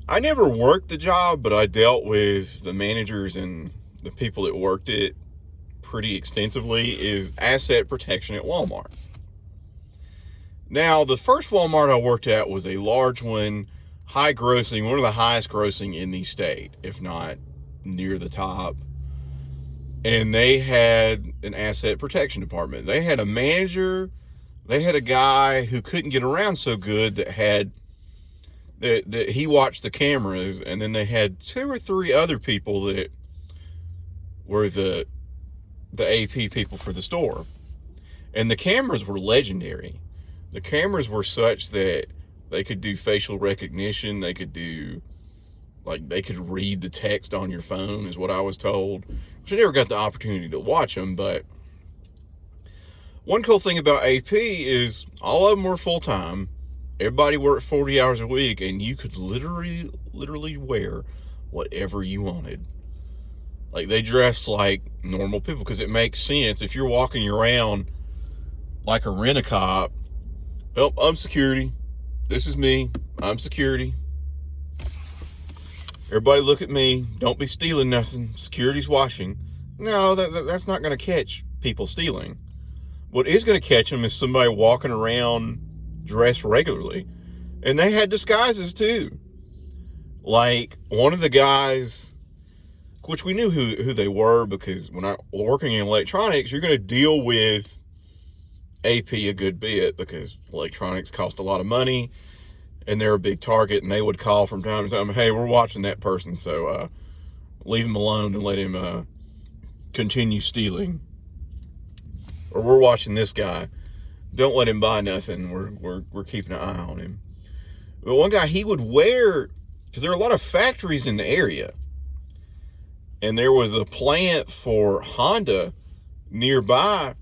I never worked the job, but I dealt with the managers and the people that worked it pretty extensively, is asset protection at Walmart. Now, the first Walmart I worked at was a large one, high grossing, one of the highest grossing in the state, if not near the top. And they had an asset protection department. They had a manager, they had a guy who couldn't get around so good that he watched the cameras, and then they had 2 or 3 other people that were the AP people for the store. And the cameras were legendary. The cameras were such that they could do facial recognition. They could read the text on your phone, is what I was told. Which I never got the opportunity to watch them, but one cool thing about AP is all of them were full-time. Everybody worked 40 hours a week, and you could literally wear whatever you wanted. Like, they dressed like normal people, because it makes sense. If you're walking around like a rent-a-cop, well, I'm security. This is me. I'm security. Everybody look at me. Don't be stealing nothing. Security's watching. No, that's not going to catch people stealing. What is going to catch them is somebody walking around dressed regularly. And they had disguises too. Like, one of the guys, which we knew who they were, because when I working in electronics, you're going to deal with AP a good bit, because electronics cost a lot of money and they're a big target, and they would call from time to time, hey, we're watching that person, so leave him alone and let him continue stealing. Or we're watching this guy, don't let him buy nothing, we're keeping an eye on him. But one guy, he would wear, because there are a lot of factories in the area, and there was a plant for Honda nearby.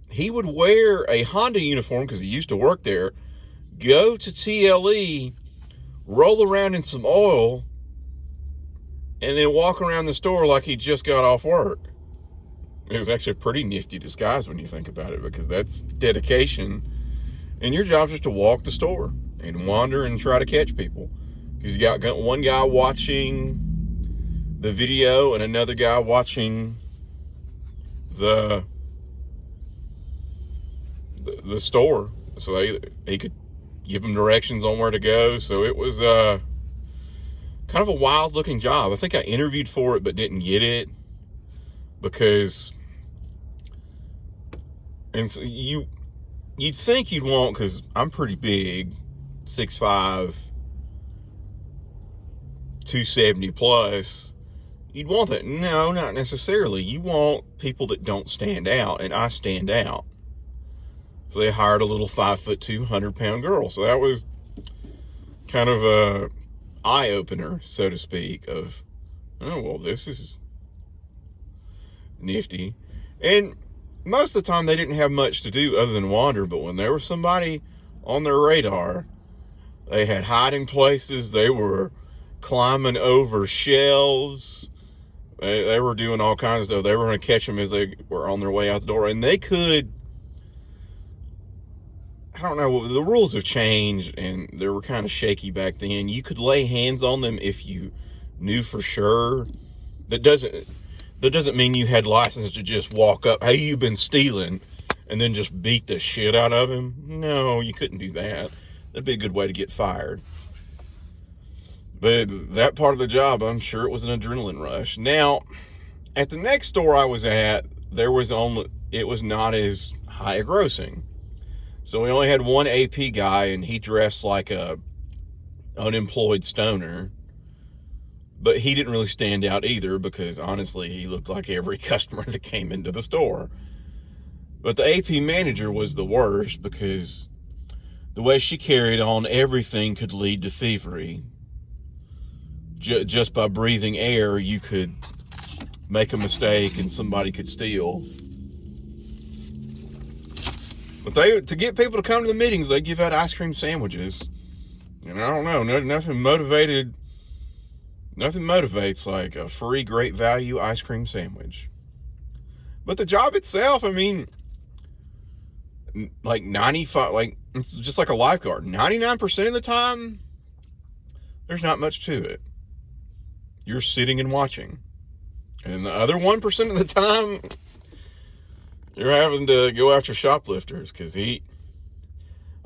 He would wear a Honda uniform because he used to work there, go to TLE, roll around in some oil, and then walk around the store like he just got off work. It was actually a pretty nifty disguise when you think about it, because that's dedication. And your job's just to walk the store and wander and try to catch people. Because you got one guy watching the video and another guy watching the store, so he could give them directions on where to go. So it was kind of a wild looking job. I think I interviewed for it but didn't get it, because, and so you'd think you'd want, because I'm pretty big, 6'5", 270 plus, you'd want that. No, not necessarily. You want people that don't stand out, and I stand out. So they hired a little 5'2", 100-pound girl. So that was kind of a eye-opener, so to speak, of, oh, well, this is nifty. And most of the time they didn't have much to do other than wander, but when there was somebody on their radar, they had hiding places, they were climbing over shelves, they were doing all kinds of stuff. They were going to catch them as they were on their way out the door, and they could, I don't know, the rules have changed, and they were kind of shaky back then. You could lay hands on them if you knew for sure. That doesn't mean you had license to just walk up, hey, you've been stealing, and then just beat the shit out of him. No, you couldn't do that. That'd be a good way to get fired. But that part of the job, I'm sure it was an adrenaline rush. Now, at the next store I was at, it was not as high a grossing. So we only had one AP guy, and he dressed like a unemployed stoner. But he didn't really stand out either, because honestly, he looked like every customer that came into the store. But the AP manager was the worst, because the way she carried on, everything could lead to thievery. Just by breathing air, you could make a mistake and somebody could steal. But to get people to come to the meetings, they give out ice cream sandwiches. And I don't know, nothing motivates like a free great value ice cream sandwich. But the job itself, I mean, like 95, like, it's just like a lifeguard. 99% of the time, there's not much to it. You're sitting and watching. And the other 1% of the time, you're having to go after shoplifters, because I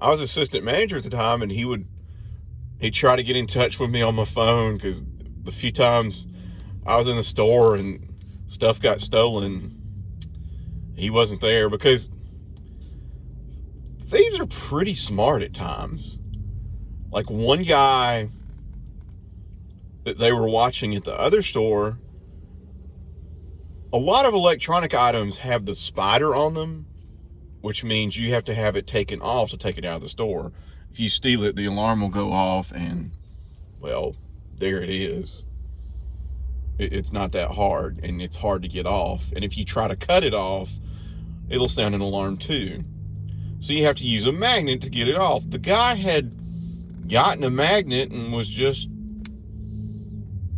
was assistant manager at the time, and he'd try to get in touch with me on my phone, because the few times I was in the store and stuff got stolen, he wasn't there, because thieves are pretty smart at times. Like one guy that they were watching at the other store, a lot of electronic items have the spider on them, which means you have to have it taken off to take it out of the store. If you steal it, the alarm will go off, and, well, there it is. It's not that hard, and it's hard to get off. And if you try to cut it off, it'll sound an alarm too. So you have to use a magnet to get it off. The guy had gotten a magnet and was just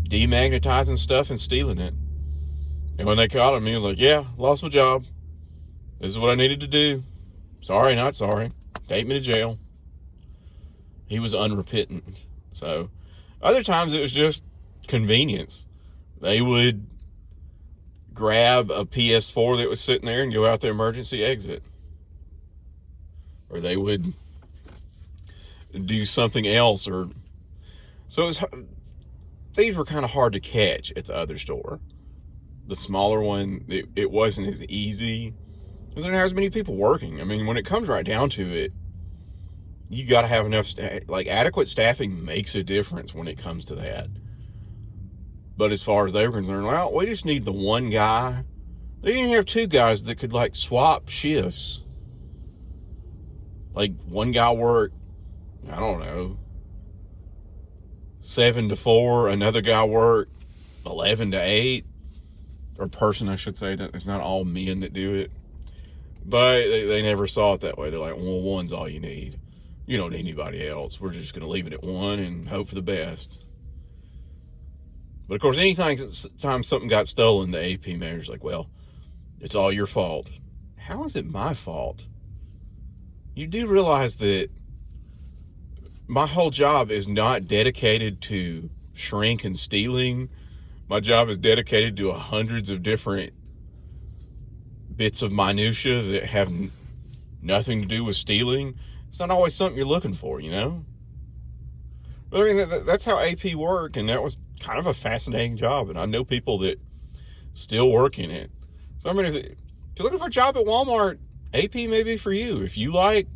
demagnetizing stuff and stealing it. And when they caught him, he was like, yeah, lost my job. This is what I needed to do. Sorry, not sorry. Take me to jail. He was unrepentant. So other times it was just convenience. They would grab a PS4 that was sitting there and go out the emergency exit. Or they would do something else. So thieves were kind of hard to catch at the other store. The smaller one, it wasn't as easy because there aren't as many people working. I mean, when it comes right down to it, you got to have enough, adequate staffing makes a difference when it comes to that. But as far as they were concerned, well, we just need the one guy. They didn't have two guys that could, swap shifts. Like, one guy worked, I don't know, 7 to 4. Another guy worked 11 to 8. Or person, I should say. It's not all men that do it. But they never saw it that way. They're like, well, one's all you need. You don't need anybody else. We're just going to leave it at one and hope for the best. But, of course, anytime something got stolen, the AP manager's like, well, it's all your fault. How is it my fault? You do realize that my whole job is not dedicated to shrink and stealing. My job is dedicated to hundreds of different bits of minutia that have nothing to do with stealing. It's not always something you're looking for, you know? But I mean, that's how AP worked, and that was kind of a fascinating job, and I know people that still work in it. So, I mean, if you're looking for a job at Walmart, AP may be for you. If you like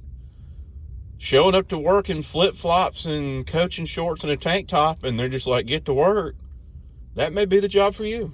showing up to work in flip-flops and coaching shorts and a tank top, and they're just like, get to work, that may be the job for you.